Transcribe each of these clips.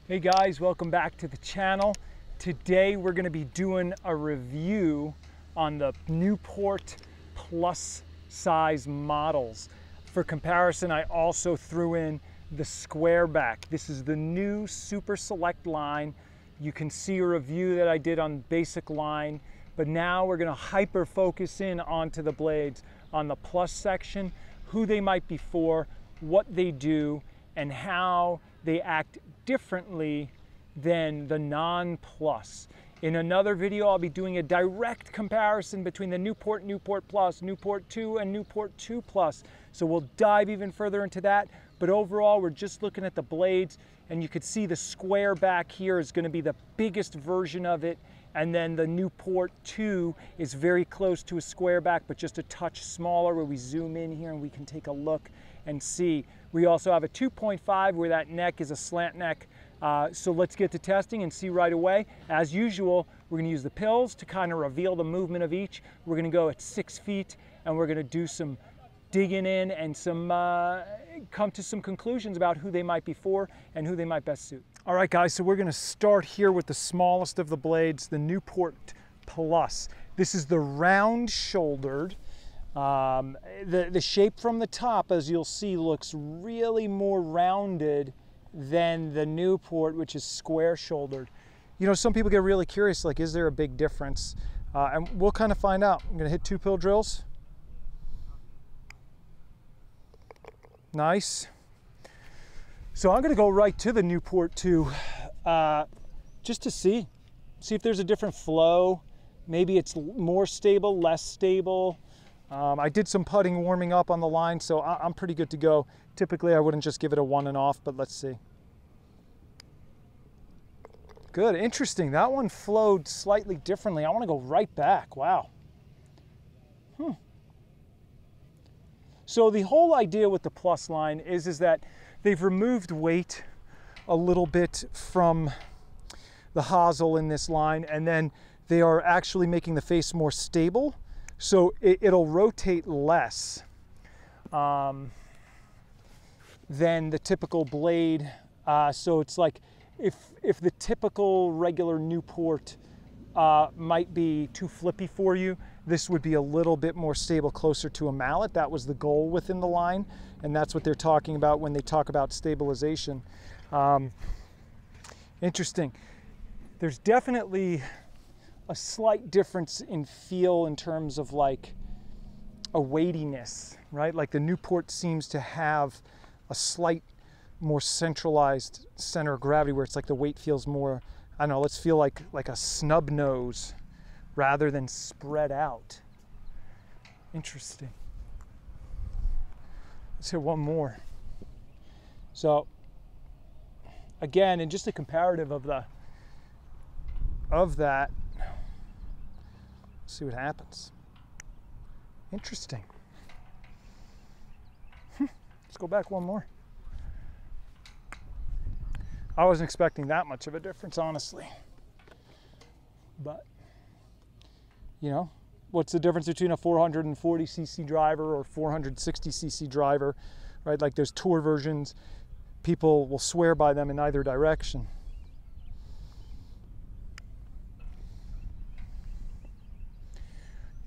Hey guys, welcome back to the channel. Today we're going to be doing a review on the Newport plus size models. For comparison, I also threw in the square back. This is the new Super Select line. You can see a review that I did on basic line, but now we're going to hyper focus in onto the blades on the plus section, who they might be for, what they do, and how they act differently than the non-plus. In another video, I'll be doing a direct comparison between the Newport Plus, Newport 2, and Newport 2 Plus. So we'll dive even further into that. But overall, we're just looking at the blades, and you can see the square back here is going to be the biggest version of it. And then the Newport 2 is very close to a square back, but just a touch smaller, where we zoom in here and we can take a look and see. We also have a 2.5 where that neck is a slant neck. So let's get to testing and see right away. As usual, we're going to use the pills to kind of reveal the movement of each. We're going to go at 6 feet, and we're going to do some digging in and some come to some conclusions about who they might be for and who they might best suit. All right, guys, so we're going to start here with the smallest of the blades, the Newport Plus. This is the round-shouldered. The shape from the top, as you'll see, looks really more rounded than the Newport, which is square-shouldered. You know, some people get really curious, like, is there a big difference? And we'll kind of find out. I'm going to hit 2 pill drills. Nice. So I'm going to go right to the Newport 2 just to see if there's a different flow. Maybe it's more stable, less stable. I did some putting warming up on the line, so I'm pretty good to go. Typically, I wouldn't just give it a 1 and off, but let's see. Good, interesting. That one flowed slightly differently. I want to go right back. Wow. So the whole idea with the plus line is that they've removed weight a little bit from the hosel in this line, and then they are actually making the face more stable. So it'll rotate less than the typical blade. So it's like if the typical regular Newport might be too flippy for you, this would be a little bit more stable, closer to a mallet. That was the goal within the line, and that's what they're talking about when they talk about stabilization. Interesting. There's definitely a slight difference in feel in terms of like a weightiness, right? Like the Newport seems to have a slight more centralized center of gravity, where it's like the weight feels more, I don't know, let's feel like a snub nose rather than spread out. Interesting. Let's hit one more. So again, and just a comparative of that, see what happens. Interesting. Let's go back one more. I wasn't expecting that much of a difference, honestly. But, you know, what's the difference between a 440cc driver or 460cc driver, right? Like those tour versions, people will swear by them in either direction.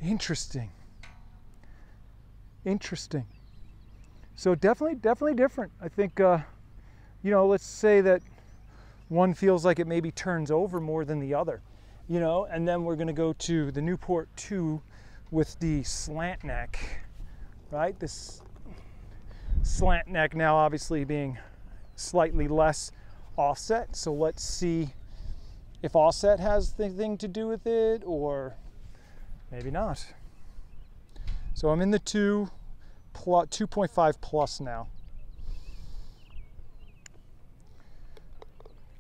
Interesting. Interesting. So definitely different. I think, you know, let's say that one feels like it maybe turns over more than the other, you know, and then we're going to go to the Newport 2 with the slant neck, right? This slant neck now obviously being slightly less offset. So let's see if offset has anything to do with it, or maybe not. So I'm in the 2.5 plus now.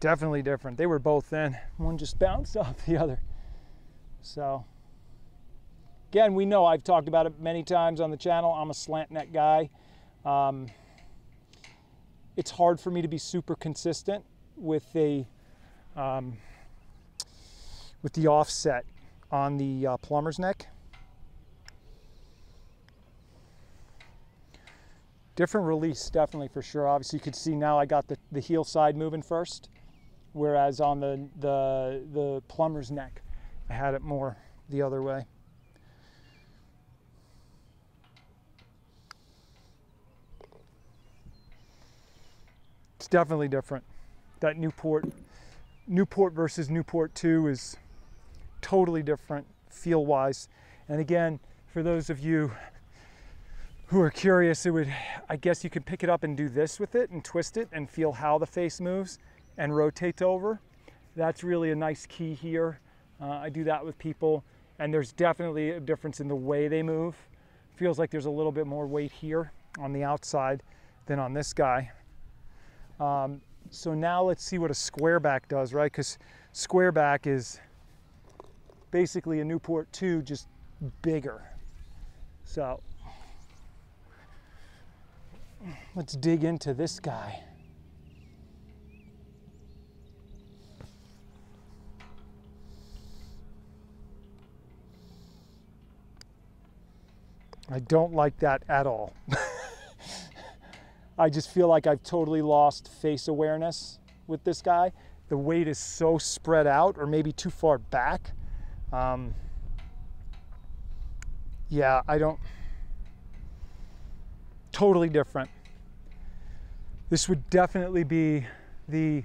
Definitely different. They were both in. One just bounced off the other. So again, we know, I've talked about it many times on the channel, I'm a slant neck guy. It's hard for me to be super consistent with the offset on the plumber's neck. Different release, definitely, for sure. Obviously, you can see now I got the heel side moving first. whereas on the plumber's neck, I had it more the other way. It's definitely different. That Newport versus Newport 2 is totally different feel-wise. And again, for those of you who are curious, I guess you could pick it up and do this with it and twist it and feel how the face moves and rotates over. That's really a nice key here. I do that with people, and there's definitely a difference in the way they move. Feels like there's a little bit more weight here on the outside than on this guy. So now let's see what a square back does, right? Because square back is basically a Newport 2, just bigger. So let's dig into this guy. I don't like that at all. I just feel like I've totally lost face awareness with this guy. The weight is so spread out, or maybe too far back. Yeah, totally different. This would definitely be the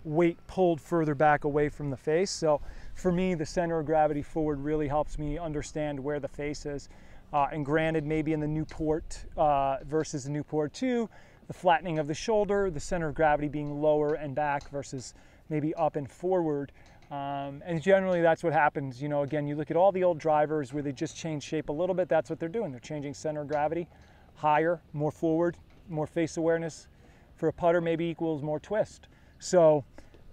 weight pulled further back away from the face. So for me, the center of gravity forward really helps me understand where the face is. And granted, maybe in the Newport versus the Newport 2, the flattening of the shoulder, the center of gravity being lower and back versus maybe up and forward. And generally that's what happens. You know, again, you look at all the old drivers where they just change shape a little bit, that's what they're doing. They're changing center of gravity higher, more forward, more face awareness. For a putter, maybe equals more twist. So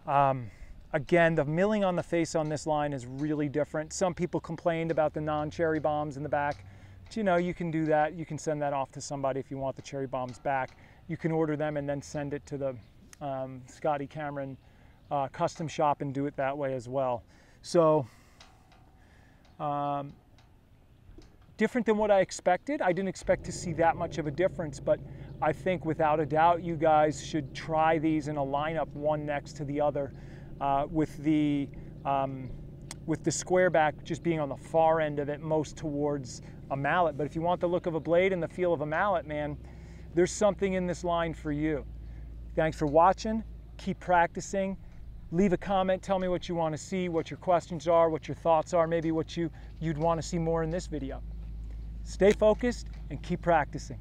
again, the milling on the face on this line is really different. Some people complained about the non-cherry bombs in the back. But, you know, you can do that. You can send that off to somebody if you want the cherry bombs back. You can order them and then send it to the Scotty Cameron custom shop and do it that way as well. So different than what I expected. I didn't expect to see that much of a difference, but I think without a doubt you guys should try these in a lineup, one next to the other, with the square back just being on the far end of it, most towards a mallet. But if you want the look of a blade and the feel of a mallet, man, there's something in this line for you. Thanks for watching. Keep practicing. Leave a comment. Tell me what you want to see, what your questions are, what your thoughts are, maybe what you'd want to see more in this video. Stay focused and keep practicing.